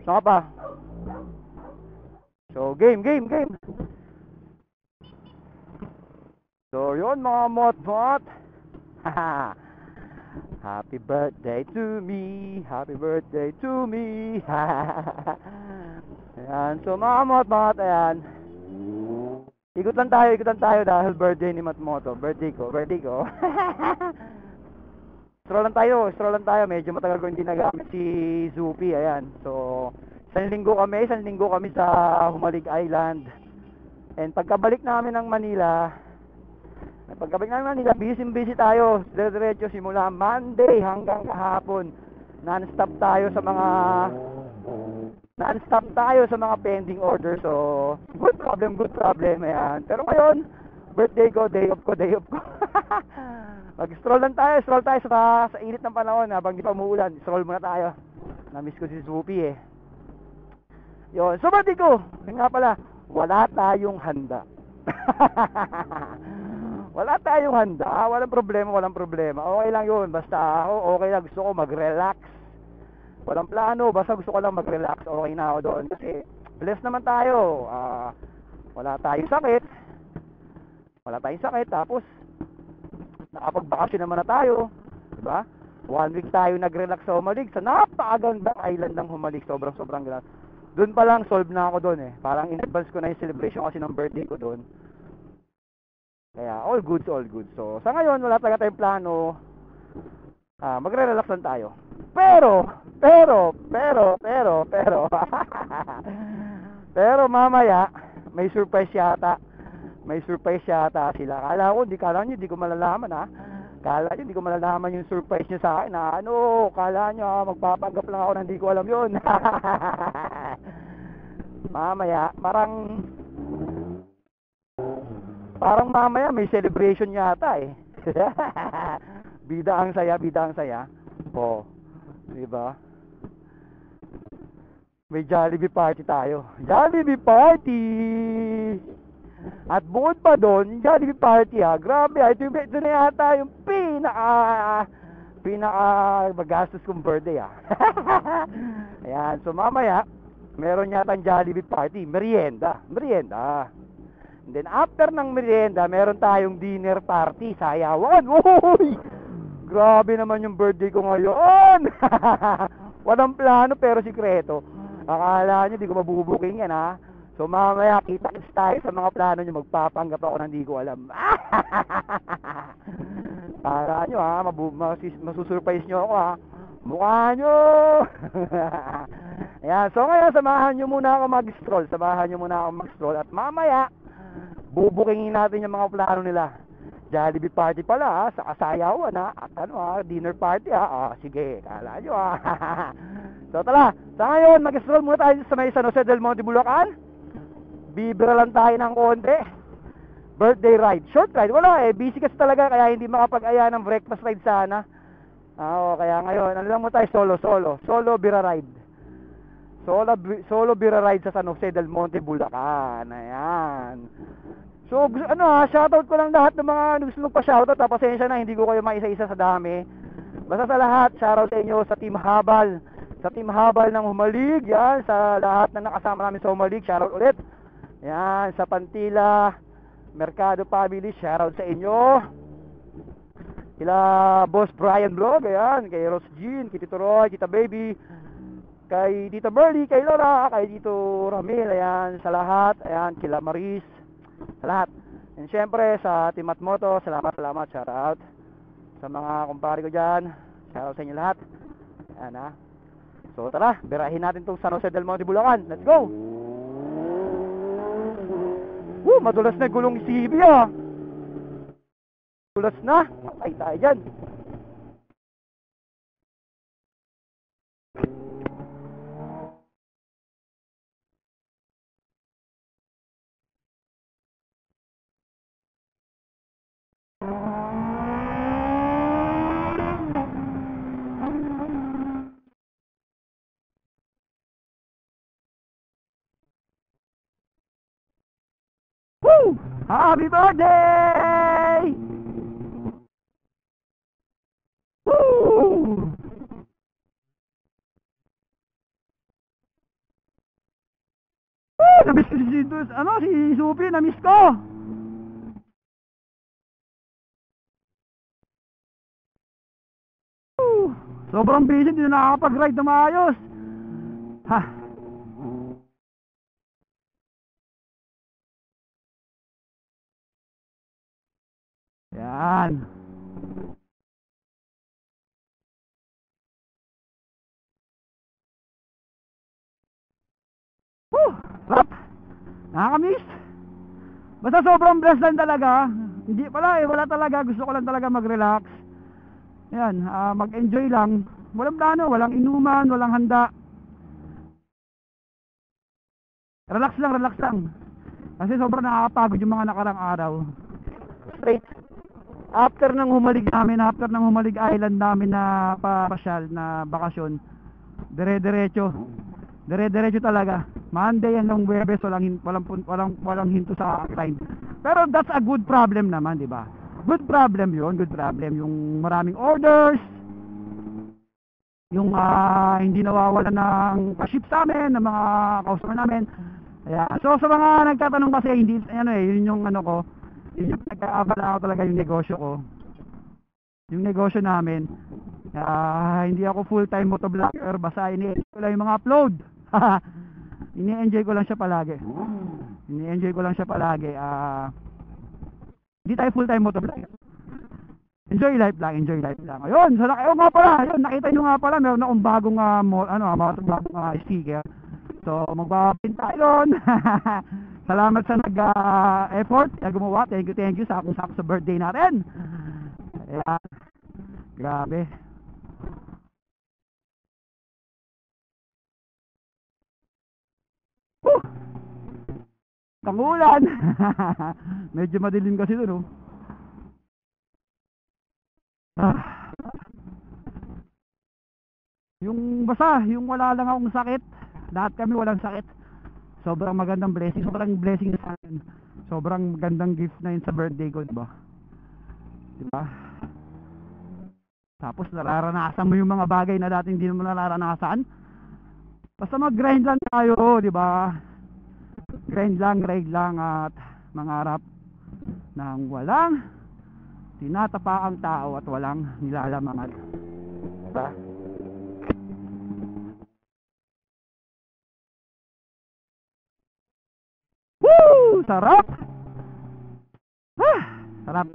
Saan ka pa? So, game. So, yun mga mot-mot. Haha. Happy birthday to me. Happy birthday to me. Ayan. So, mga mot-mot, ayan. Ikot lang tayo dahil birthday ni Matmoto. Birthday ko. Stroll lang tayo. Medyo matagal ko hindi nagamit si Zupi. Ayan. So, isang linggo kami sa Humalig Island. And pagkabalik namin ng Manila, busy tayo. Diretso simula Monday hanggang kahapon. Non-stop tayo sa mga pending orders. So, good problem. Ayan. Pero ngayon, birthday ko, day off ko. Mag-stroll tayo sa init ng panahon habang di pa umuulan. Stroll muna tayo. Na-miss ko si Zupi eh. Yun. So, birthday ko. Nga pala, wala tayong handa. Walang problema. Okay lang yun. Basta ako, okay lang. Gusto ko mag-relax. Walang plano. Basta gusto ko lang mag-relax. Okay na ako doon. Kasi, blessed naman tayo. Wala tayong sakit. Tapos, nakapagbakasyon naman na tayo. Diba? 1 week tayo nag-relax sa Humalig. Sa napakagandang island ng Humalig. Sobrang ganda. Doon pa lang, solve na ako doon eh. Parang in-advance ko na yung celebration kasi ng birthday ko doon. Kaya, all good. So, sa ngayon, wala talaga tayong plano. Magre-relax lang tayo. Pero, pero mamaya, may surprise yata sila. Kala nyo, di ko malalaman ha. Kala nyo, di ko malalaman yung surprise nyo sa akin ha. Kala nyo magpapanggap lang ako na hindi ko alam yun. Mamaya, parang mamaya may celebration yata eh. Bida ang saya. Oh, di ba? May Jollibee party tayo. Jollibee party! At bukod pa doon, yung Jollibee party grabe ito na yata yung pinaka magastos kong birthday Ayan, so mamaya meron yata ang Jollibee party, merienda. And then after ng merienda, meron tayong dinner party sa Ayawan. Uy! Grabe naman yung birthday ko ngayon. Walang plano pero sikreto. Akala nyo di ko mabubuking yan ha. So mamaya kita-kits tayo sa mga plano nyo. Magpapanggap ako na hindi ko alam. Para nyo masusurprise nyo ako ha. Mukha nyo. Ayan, so ngayon samahan nyo muna ako mag-stroll. At mamaya bubukingin natin yung mga plano nila. Jollibee party pala sa Kasayawan at dinner party sige, kala nyo So tala, sa ngayon mag-stroll muna tayo sa may San Jose del Monte, Bulacan. Bibira lang tayo ng konti. Birthday ride, short ride, wala busy kasi talaga kaya hindi makapag-aya ng breakfast ride sana. Kaya ngayon, lang mo tayo solo bira ride. Solo bira ride sa San Jose del Monte, Bulacan. Ayan. So, shoutout ko lang lahat ng mga gusto magpa-shoutout. Pasensya na, hindi ko kayo maisa-isa sa dami. Basta sa lahat, shoutout sa inyo sa Team Habal. Sa Team Habal ng Humalig, yan. Sa lahat na nakasama namin sa Humalig, shoutout ulit. Yan, sa Pantila, Mercado Family, shoutout sa inyo. Kila Boss Brian Vlog, ayan. Kay Ross Jean, kay Tito Roy, Tita Baby, kay Tita Burley, kay Laura, kay Tito Ramil, ayan. Sa lahat, ayan, kila Maris, sa lahat. And syempre sa Team Matmoto, salamat, shout out sa mga kumpare ko dyan, shout out sa inyo lahat. Ayan so tara, birahin natin tong San Jose del Monte, Bulacan. Let's go. Madulas na gulong CB madulas na, patay tayo dyan. Happy birthday! Woo! na-miss ko si Supi, na-miss ko. Sobrang busy, hindi na nakakapag-ride na maayos. Ha. Yan. Rap. Nakakamiss. Basta sobrang blessed lang talaga. Hindi pala wala talaga. Gusto ko lang talaga mag-relax. Yan, mag-enjoy lang. Walang plano, walang inuman, walang handa. Relax lang. Kasi sobrang nakakapagod yung mga nakarang araw. Straight. After ng Humalig Island namin na pasyal na bakasyon, dire-diretso talaga. Monday hanggang Webes, walang hinto sa time. Pero that's a good problem naman, di ba? Good problem yung maraming orders, yung hindi nawawalan ng pa-ship sa amin ng mga customer namin. So sa mga nagtatanong kasi, hindi yun yung ko, yun yung nag-aabala ako talaga yung negosyo ko. Yung negosyo namin, hindi ako full-time motovlogger, basta ini-enjoy ko lang yung mga upload. Ini-enjoy ko lang siya palagi. Hindi tayo full-time motovlogger. Enjoy life lang. Ayun, nga pala, nakita nyo nga pala, meron akong bagong sticker. So, magbabin tayo doon. Salamat sa nag-effort na gumawa. Thank you sa birthday natin. Ayan. Grabe. Tangulan. Medyo madilim kasi doon, Yung wala lang akong sakit. Lahat kami walang sakit. Sobrang magandang blessing, sa akin. Sobrang magandang gift na yun sa birthday ko, diba? Tapos nararanasan mo yung mga bagay na dating hindi mo nararanasan. Basta mag-grind lang tayo, diba? Grind lang at mangarap ng walang tinatapaang tao at walang nilalamangan. Diba? Woo! Sarap! Sarap.